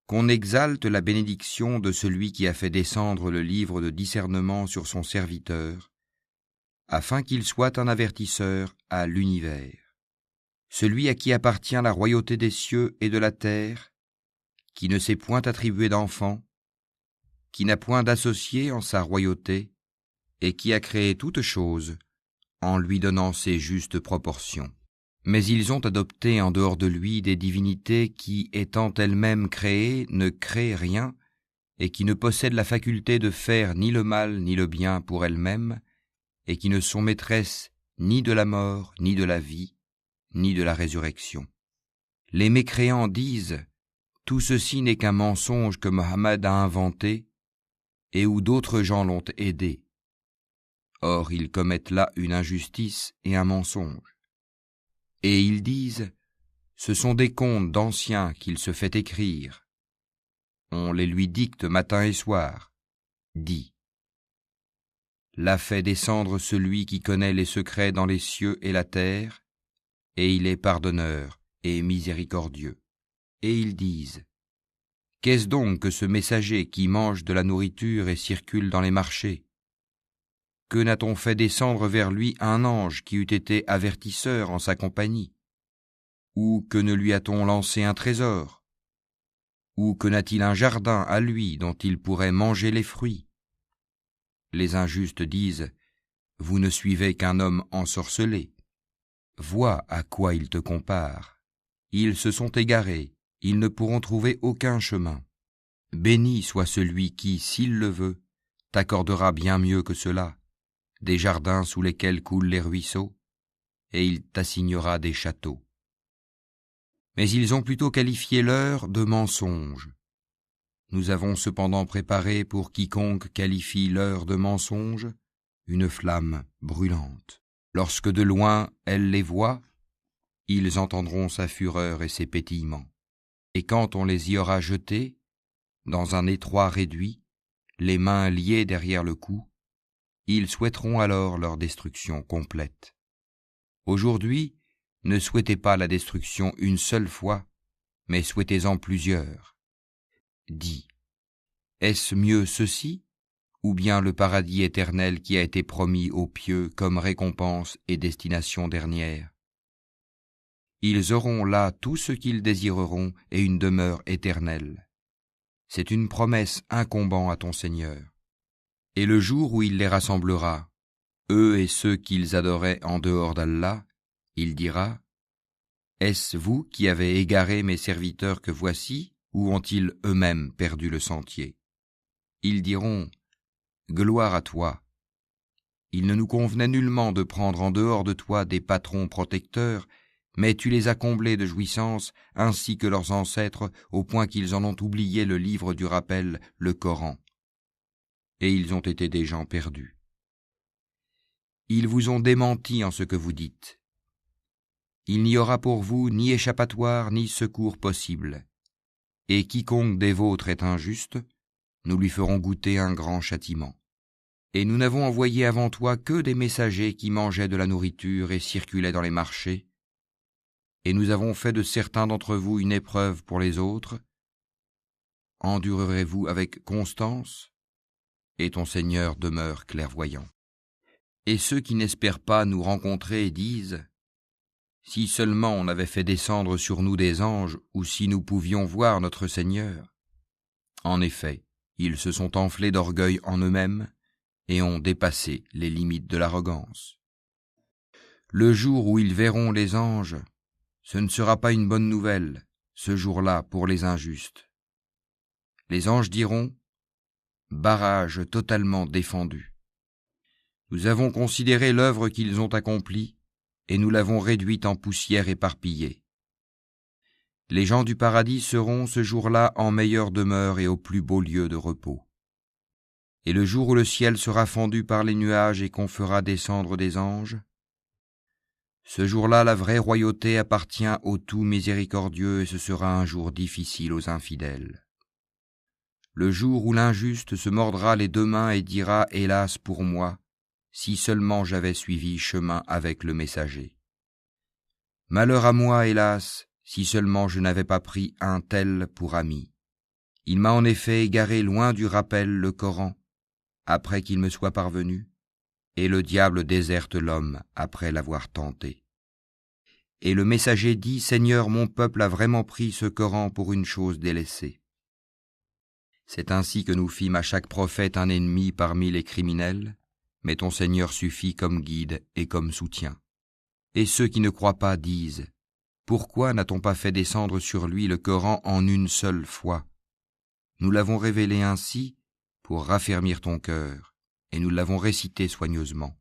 qu'on exalte la bénédiction de celui qui a fait descendre le livre de discernement sur son serviteur, afin qu'il soit un avertisseur à l'univers. Celui à qui appartient la royauté des cieux et de la terre, qui ne s'est point attribué d'enfant, qui n'a point d'associé en sa royauté, et qui a créé toutes choses, en lui donnant ses justes proportions. Mais ils ont adopté en dehors de lui des divinités qui, étant elles-mêmes créées, ne créent rien, et qui ne possèdent la faculté de faire ni le mal ni le bien pour elles-mêmes, et qui ne sont maîtresses ni de la mort, ni de la vie, ni de la résurrection. Les mécréants disent « Tout ceci n'est qu'un mensonge que Mohammed a inventé, et où d'autres gens l'ont aidé. » Or, ils commettent là une injustice et un mensonge. Et ils disent « Ce sont des contes d'anciens qu'il se fait écrire. On les lui dicte matin et soir. » Dis. L'a fait descendre celui qui connaît les secrets dans les cieux et la terre, et il est pardonneur et miséricordieux. Et ils disent « Qu'est-ce donc que ce messager qui mange de la nourriture et circule dans les marchés? Que n'a-t-on fait descendre vers lui un ange qui eût été avertisseur en sa compagnie? Ou que ne lui a-t-on lancé un trésor? Ou que n'a-t-il un jardin à lui dont il pourrait manger les fruits? » Les injustes disent « Vous ne suivez qu'un homme ensorcelé. Vois à quoi il te compare. Ils se sont égarés, ils ne pourront trouver aucun chemin. Béni soit celui qui, s'il le veut, t'accordera bien mieux que cela, des jardins sous lesquels coulent les ruisseaux, et il t'assignera des châteaux. » Mais ils ont plutôt qualifié leur de mensonge. Nous avons cependant préparé pour quiconque qualifie leur de mensonge une flamme brûlante. Lorsque de loin elle les voit, ils entendront sa fureur et ses pétillements. Et quand on les y aura jetés, dans un étroit réduit, les mains liées derrière le cou, ils souhaiteront alors leur destruction complète. Aujourd'hui, ne souhaitez pas la destruction une seule fois, mais souhaitez-en plusieurs. Dis, est-ce mieux ceci, ou bien le paradis éternel qui a été promis aux pieux comme récompense et destination dernière? Ils auront là tout ce qu'ils désireront et une demeure éternelle. C'est une promesse incombant à ton Seigneur. Et le jour où il les rassemblera, eux et ceux qu'ils adoraient en dehors d'Allah, il dira « Est-ce vous qui avez égaré mes serviteurs que voici, ou ont-ils eux-mêmes perdu le sentier ?» Ils diront « Gloire à toi. Il ne nous convenait nullement de prendre en dehors de toi des patrons protecteurs, mais tu les as comblés de jouissances, ainsi que leurs ancêtres, au point qu'ils en ont oublié le livre du rappel, le Coran. Et ils ont été des gens perdus. Ils vous ont démenti en ce que vous dites. Il n'y aura pour vous ni échappatoire ni secours possible. Et quiconque des vôtres est injuste, nous lui ferons goûter un grand châtiment. Et nous n'avons envoyé avant toi que des messagers qui mangeaient de la nourriture et circulaient dans les marchés. Et nous avons fait de certains d'entre vous une épreuve pour les autres. Endurerez-vous avec constance? Et ton Seigneur demeure clairvoyant. Et ceux qui n'espèrent pas nous rencontrer disent « Si seulement on avait fait descendre sur nous des anges, ou si nous pouvions voir notre Seigneur. » En effet, ils se sont enflés d'orgueil en eux-mêmes et ont dépassé les limites de l'arrogance. Le jour où ils verront les anges, ce ne sera pas une bonne nouvelle, ce jour-là pour les injustes. Les anges diront « Barrage totalement défendu. Nous avons considéré l'œuvre qu'ils ont accomplie, et nous l'avons réduite en poussière éparpillée. Les gens du paradis seront ce jour-là en meilleure demeure et au plus beau lieu de repos. Et le jour où le ciel sera fendu par les nuages et qu'on fera descendre des anges, ce jour-là la vraie royauté appartient au tout miséricordieux et ce sera un jour difficile aux infidèles. Le jour où l'injuste se mordra les deux mains et dira « Hélas pour moi, si seulement j'avais suivi chemin avec le messager. Malheur à moi, hélas, si seulement je n'avais pas pris un tel pour ami. Il m'a en effet égaré loin du rappel le Coran, après qu'il me soit parvenu, et le diable déserte l'homme après l'avoir tenté. Et le messager dit, Seigneur, mon peuple a vraiment pris ce Coran pour une chose délaissée. C'est ainsi que nous fîmes à chaque prophète un ennemi parmi les criminels, mais ton Seigneur suffit comme guide et comme soutien. Et ceux qui ne croient pas disent, pourquoi n'a-t-on pas fait descendre sur lui le Coran en une seule fois? Nous l'avons révélé ainsi pour raffermir ton cœur, et nous l'avons récité soigneusement.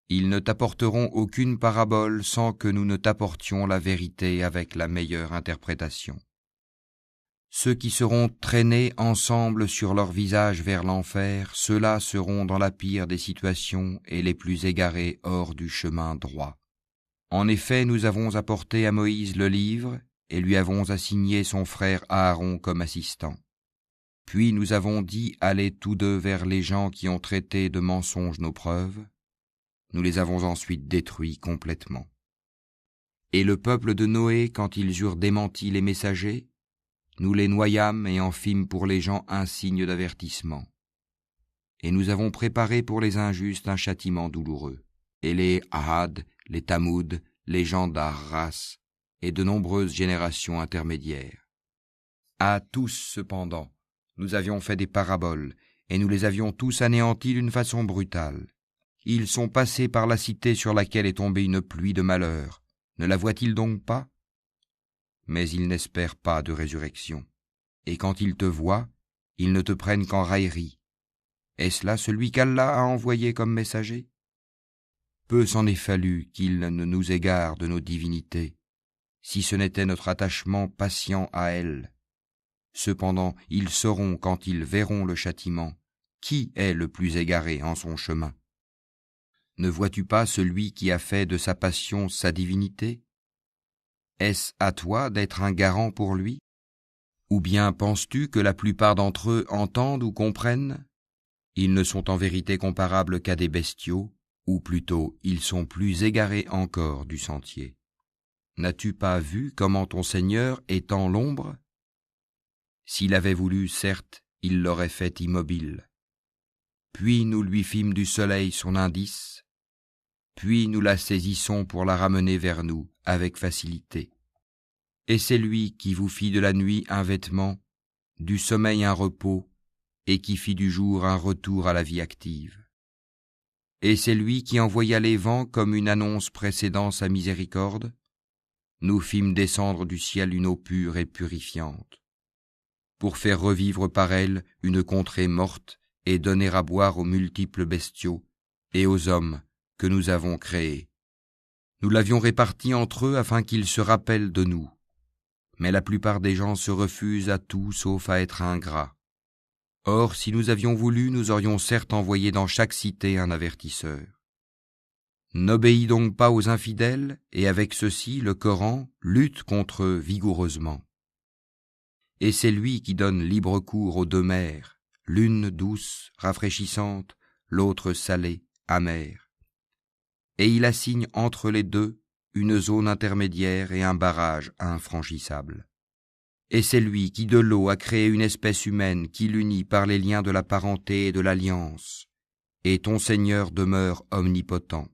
Ils ne t'apporteront aucune parabole sans que nous ne t'apportions la vérité avec la meilleure interprétation. Ceux qui seront traînés ensemble sur leur visage vers l'enfer, ceux-là seront dans la pire des situations et les plus égarés hors du chemin droit. En effet, nous avons apporté à Moïse le livre et lui avons assigné son frère Aaron comme assistant. Puis nous avons dit, allez tous deux vers les gens qui ont traité de mensonges nos preuves. Nous les avons ensuite détruits complètement. Et le peuple de Noé, quand ils eurent démenti les messagers, nous les noyâmes et en fîmes pour les gens un signe d'avertissement. Et nous avons préparé pour les injustes un châtiment douloureux. Et les Ahad, les Tamoud, les gens d'Arras, et de nombreuses générations intermédiaires. À tous, cependant, nous avions fait des paraboles, et nous les avions tous anéantis d'une façon brutale. Ils sont passés par la cité sur laquelle est tombée une pluie de malheur. Ne la voient-ils donc pas? Mais ils n'espèrent pas de résurrection. Et quand ils te voient, ils ne te prennent qu'en raillerie. Est-ce là celui qu'Allah a envoyé comme messager? Peu s'en est fallu qu'il ne nous égare de nos divinités, si ce n'était notre attachement patient à elles. Cependant, ils sauront quand ils verront le châtiment, qui est le plus égaré en son chemin. Ne vois-tu pas celui qui a fait de sa passion sa divinité? Est-ce à toi d'être un garant pour lui? Ou bien penses-tu que la plupart d'entre eux entendent ou comprennent? Ils ne sont en vérité comparables qu'à des bestiaux, ou plutôt ils sont plus égarés encore du sentier. N'as-tu pas vu comment ton Seigneur étend l'ombre? S'il avait voulu, certes, il l'aurait fait immobile. Puis nous lui fîmes du soleil son indice, puis nous la saisissons pour la ramener vers nous avec facilité. Et c'est lui qui vous fit de la nuit un vêtement, du sommeil un repos, et qui fit du jour un retour à la vie active. Et c'est lui qui envoya les vents comme une annonce précédant sa miséricorde. Nous fîmes descendre du ciel une eau pure et purifiante, pour faire revivre par elle une contrée morte et donner à boire aux multiples bestiaux et aux hommes que nous avons créés. Nous l'avions réparti entre eux afin qu'ils se rappellent de nous. Mais la plupart des gens se refusent à tout sauf à être ingrats. Or, si nous avions voulu, nous aurions certes envoyé dans chaque cité un avertisseur. N'obéis donc pas aux infidèles, et avec ceci, le Coran lutte contre eux vigoureusement. Et c'est lui qui donne libre cours aux deux mers, l'une douce, rafraîchissante, l'autre salée, amère. Et il assigne entre les deux une zone intermédiaire et un barrage infranchissable. Et c'est lui qui de l'eau a créé une espèce humaine qui l'unit par les liens de la parenté et de l'alliance. Et ton Seigneur demeure omnipotent.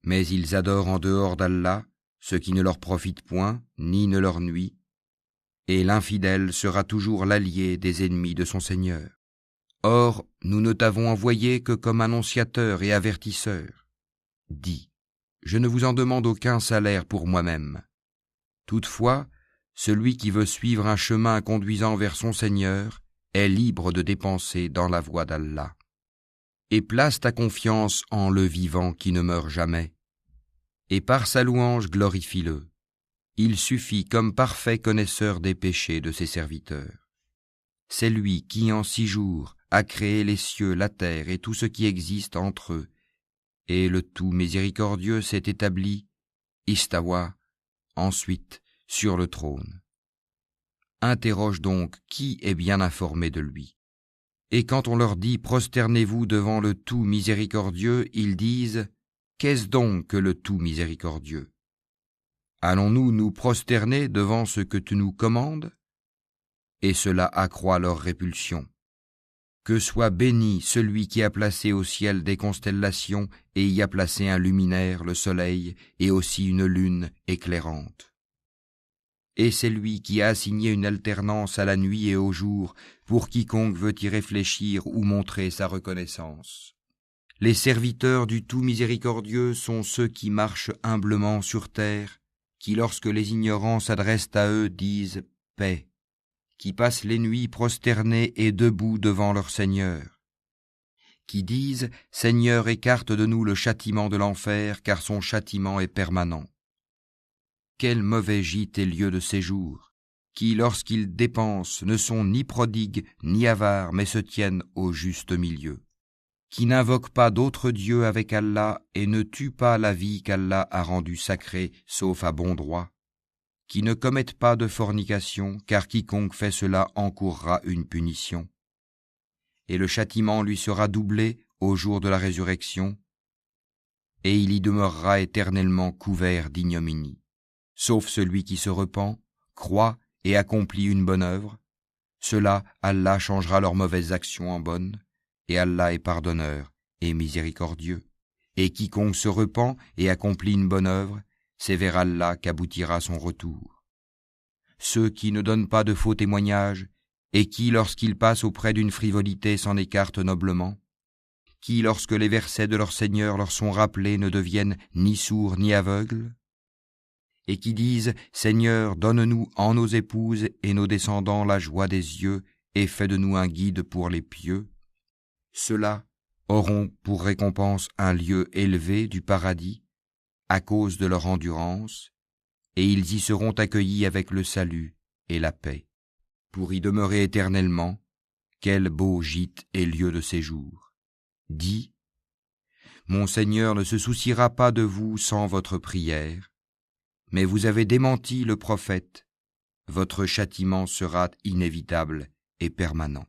Mais ils adorent en dehors d'Allah ce qui ne leur profite point, ni ne leur nuit, et l'infidèle sera toujours l'allié des ennemis de son Seigneur. Or, nous ne t'avons envoyé que comme annonciateur et avertisseur. Dis, je ne vous en demande aucun salaire pour moi-même. Toutefois, celui qui veut suivre un chemin conduisant vers son Seigneur est libre de dépenser dans la voie d'Allah. Et place ta confiance en le vivant qui ne meurt jamais, et par sa louange glorifie-le. Il suffit comme parfait connaisseur des péchés de ses serviteurs. C'est lui qui, en 6 jours, a créé les cieux, la terre et tout ce qui existe entre eux, et le tout miséricordieux s'est établi, istawa, ensuite, sur le trône. Interroge donc qui est bien informé de lui. Et quand on leur dit « Prosternez-vous devant le tout miséricordieux », ils disent « Qu'est-ce donc que le tout miséricordieux ? Allons-nous nous prosterner devant ce que tu nous commandes ? et cela accroît leur répulsion. Que soit béni celui qui a placé au ciel des constellations et y a placé un luminaire, le soleil, et aussi une lune éclairante. Et c'est lui qui a assigné une alternance à la nuit et au jour, pour quiconque veut y réfléchir ou montrer sa reconnaissance. Les serviteurs du tout miséricordieux sont ceux qui marchent humblement sur terre, qui lorsque les ignorants s'adressent à eux disent « paix », qui passent les nuits prosternés et debout devant leur Seigneur, qui disent « Seigneur, écarte de nous le châtiment de l'enfer, car son châtiment est permanent. » Quel mauvais gîte et lieu de séjour, qui, lorsqu'ils dépensent, ne sont ni prodigues ni avares, mais se tiennent au juste milieu, qui n'invoquent pas d'autre Dieu avec Allah et ne tuent pas la vie qu'Allah a rendue sacrée, sauf à bon droit, qui ne commettent pas de fornication, car quiconque fait cela encourra une punition. Et le châtiment lui sera doublé au jour de la résurrection, et il y demeurera éternellement couvert d'ignominie. Sauf celui qui se repent, croit et accomplit une bonne œuvre, cela Allah changera leurs mauvaises actions en bonnes, et Allah est pardonneur et miséricordieux. Et quiconque se repent et accomplit une bonne œuvre, c'est vers Allah qu'aboutira son retour. Ceux qui ne donnent pas de faux témoignages, et qui, lorsqu'ils passent auprès d'une frivolité, s'en écartent noblement, qui, lorsque les versets de leur Seigneur leur sont rappelés, ne deviennent ni sourds ni aveugles, et qui disent « Seigneur, donne-nous en nos épouses et nos descendants la joie des yeux, et fais de nous un guide pour les pieux », ceux-là auront pour récompense un lieu élevé du paradis, à cause de leur endurance, et ils y seront accueillis avec le salut et la paix. Pour y demeurer éternellement, quel beau gîte et lieu de séjour. Dis, mon Seigneur ne se souciera pas de vous sans votre prière, mais vous avez démenti le prophète, votre châtiment sera inévitable et permanent.